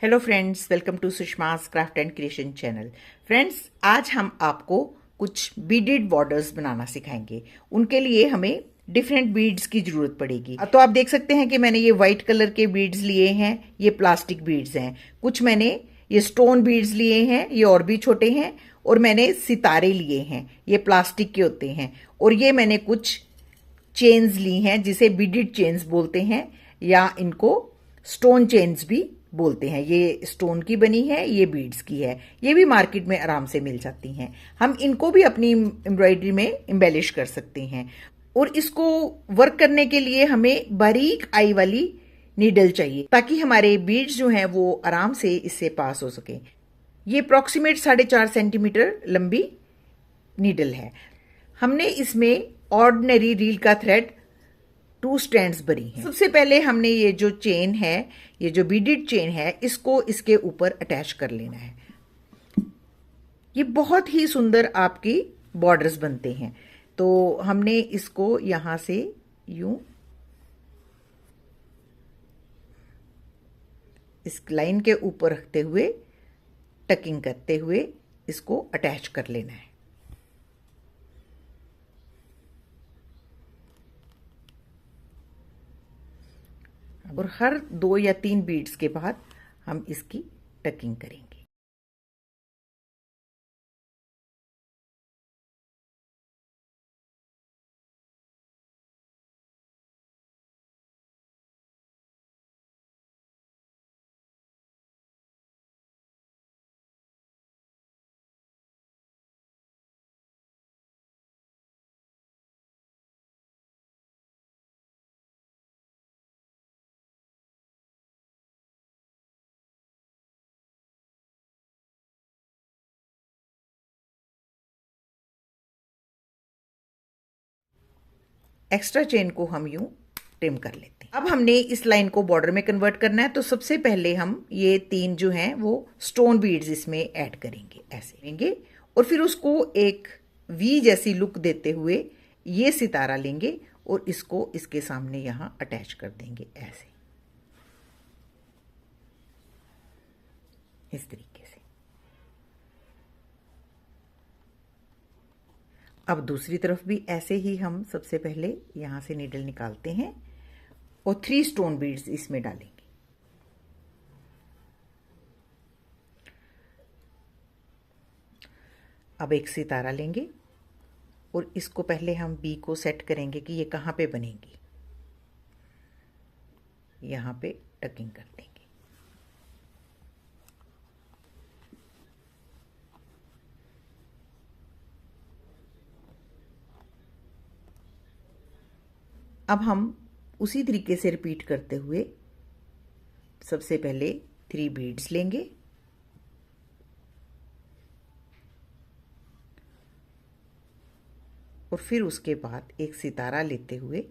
Hello friends, welcome to Sushma's craft and creation channel. Friends, आज हम आपको कुछ बीडेड बॉर्डर्स बनाना सिखाएंगे। उनके लिए हमें डिफरेंट बीड्स की जरूरत पड़ेगी। तो आप देख सकते हैं कि मैंने ये वाइट कलर के बीड्स लिए हैं, ये प्लास्टिक बीड्स हैं। कुछ मैंने ये स्टोन बीड्स लिए हैं, ये और भी छोटे हैं। और मैंने सितारे लिए हैं, ये प्लास्टिक के होते हैं। और ये मैंने कुछ चेन्स ली हैं, जिसे बीडेड चेन्स बोलते हैं, या इनको स्टोन चेन्स भी बोलते हैं। ये स्टोन की बनी है, ये बीड्स की है। ये भी मार्केट में आराम से मिल जाती हैं। हम इनको भी अपनी एम्ब्रॉयडरी में एम्बेलिश कर सकते हैं। और इसको वर्क करने के लिए हमें बारीक आई वाली नीडल चाहिए, ताकि हमारे बीड्स जो हैं वो आराम से इससे पास हो सके। ये अप्रॉक्सीमेट 4.5 सेंटीमीटर लंबी नीडल है। हमने इसमें ऑर्डिनरी रील का थ्रेड 2 स्ट्रैंड्स भरी हैं। सबसे पहले हमने ये जो चेन है, ये जो बीडेड चेन है, इसको इसके ऊपर अटैच कर लेना है। ये बहुत ही सुंदर आपकी बॉर्डर्स बनते हैं। तो हमने इसको यहां से यूं इस लाइन के ऊपर रखते हुए, टकिंग करते हुए इसको अटैच कर लेना है। और हर 2 या 3 बीड्स के बाद हम इसकी टकिंग करेंगे। एक्स्ट्रा चेन को हम यूं ट्रिम कर लेते हैं। अब हमने इस लाइन को बॉर्डर में कन्वर्ट करना है। तो सबसे पहले हम ये 3 जो हैं वो स्टोन बीड्स इसमें ऐड करेंगे, ऐसे लेंगे। और फिर उसको एक वी जैसी लुक देते हुए ये सितारा लेंगे और इसको इसके सामने यहां अटैच कर देंगे, ऐसे, इस तरीके से। अब दूसरी तरफ भी ऐसे ही हम सबसे पहले यहां से नीडल निकालते हैं और 3 स्टोन बीड्स इसमें डालेंगे। अब एक सितारा लेंगे और इसको पहले हम बी को सेट करेंगे कि ये कहां पे बनेगी। यहां पे टकिंग कर देंगे। अब हम उसी तरीके से रिपीट करते हुए सबसे पहले 3 बीड्स लेंगे और फिर उसके बाद एक सितारा लेते हुए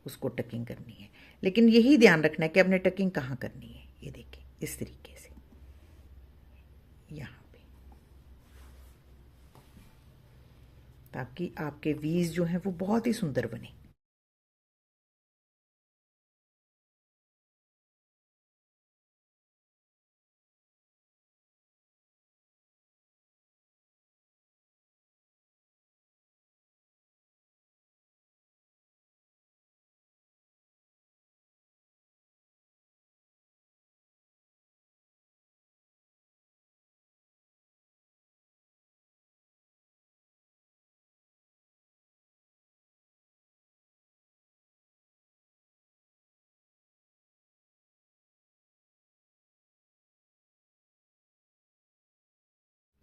उसको टकिंग करनी है। लेकिन यही ध्यान रखना है कि आपने टकिंग कहाँ करनी है। ये देखिए, इस तरीके से यहाँ पे, ताकि आपके वीज जो हैं वो बहुत ही सुंदर बने।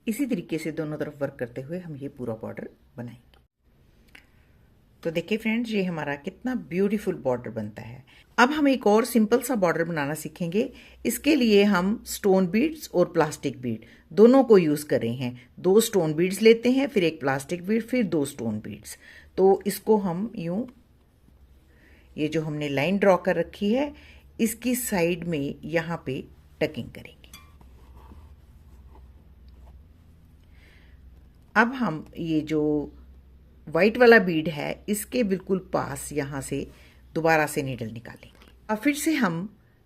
इसी तरीके से दोनों तरफ वर्क करते हुए हम ये पूरा बॉर्डर बनाएंगे। तो देखिए फ्रेंड्स, ये हमारा कितना ब्यूटीफुल बॉर्डर बनता है। अब हम एक और सिंपल सा बॉर्डर बनाना सीखेंगे। इसके लिए हम स्टोन बीड्स और प्लास्टिक बीड दोनों को यूज कर रहे हैं। 2 स्टोन बीड्स लेते हैं, फिर एक प्लास्टिक बीड, फिर 2 स्टोन बीड्स। तो इसको हम यूं, ये जो हमने लाइन ड्रॉ कर रखी है, इसकी साइड में यहां पे टकिंग करेंगे। अब हम ये जो व्हाइट वाला बीड है, इसके बिल्कुल पास यहां से दोबारा से नीडल निकालेंगे। अब फिर से हम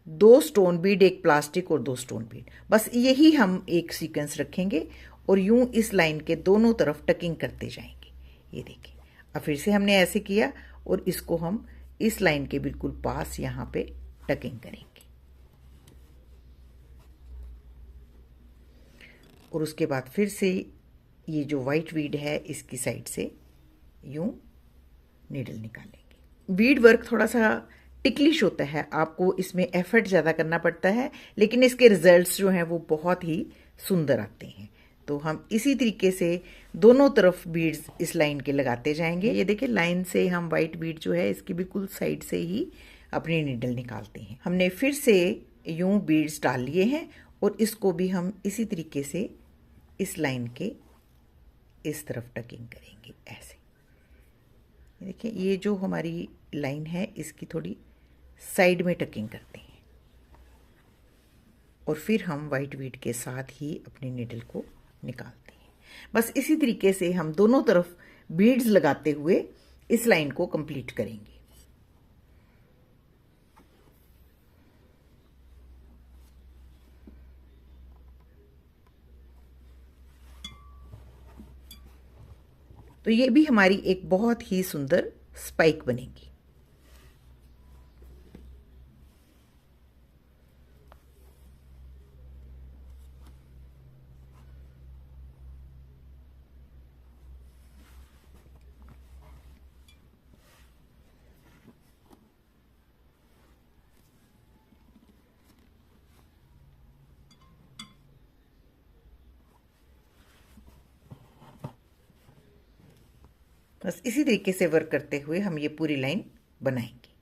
2 स्टोन बीड, एक प्लास्टिक और 2 स्टोन बीड, बस यही हम एक सीक्वेंस रखेंगे और यूं इस लाइन के दोनों तरफ टकिंग करते जाएंगे। ये देखिए, अब फिर से हमने ऐसे किया और इसको हम इस लाइन के बिल्कुल पास यहाँ पे टकिंग करेंगे और उसके बाद फिर से ये जो वाइट बीड है इसकी साइड से यूं नीडल निकालेंगे। बीड वर्क थोड़ा सा टिकलिश होता है, आपको इसमें एफर्ट ज़्यादा करना पड़ता है, लेकिन इसके रिजल्ट्स जो हैं वो बहुत ही सुंदर आते हैं। तो हम इसी तरीके से दोनों तरफ बीड्स इस लाइन के लगाते जाएंगे। ये देखिए, लाइन से हम वाइट बीड जो है इसकी बिल्कुल साइड से ही अपनी नीडल निकालते हैं। हमने फिर से यूं बीड्स डाल लिए हैं और इसको भी हम इसी तरीके से इस लाइन के इस तरफ टकिंग करेंगे ऐसे। देखिए, ये जो हमारी लाइन है इसकी थोड़ी साइड में टकिंग करते हैं और फिर हम वाइट बीड के साथ ही अपनी नीडल को निकालते हैं। बस इसी तरीके से हम दोनों तरफ बीड्स लगाते हुए इस लाइन को कंप्लीट करेंगे। तो ये भी हमारी एक बहुत ही सुंदर स्पाइक बनेगी। बस इसी तरीके से वर्क करते हुए हम ये पूरी लाइन बनाएंगे।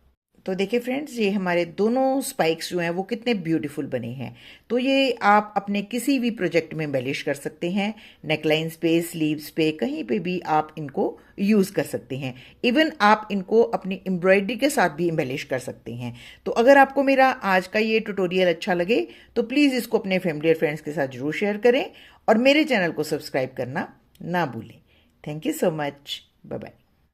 तो देखिए फ्रेंड्स, ये हमारे दोनों स्पाइक्स जो हैं वो कितने ब्यूटीफुल बने हैं। तो ये आप अपने किसी भी प्रोजेक्ट में एम्बेलिश कर सकते हैं, नेकलाइंस पे, स्लीव्स पे, कहीं पे भी आप इनको यूज़ कर सकते हैं। इवन आप इनको अपनी एम्ब्रॉयडरी के साथ भी एम्बेलिश कर सकते हैं। तो अगर आपको मेरा आज का ये ट्यूटोरियल अच्छा लगे तो प्लीज़ इसको अपने फैमिली और फ्रेंड्स के साथ जरूर शेयर करें और मेरे चैनल को सब्सक्राइब करना ना भूलें। Thank you so much. Bye bye.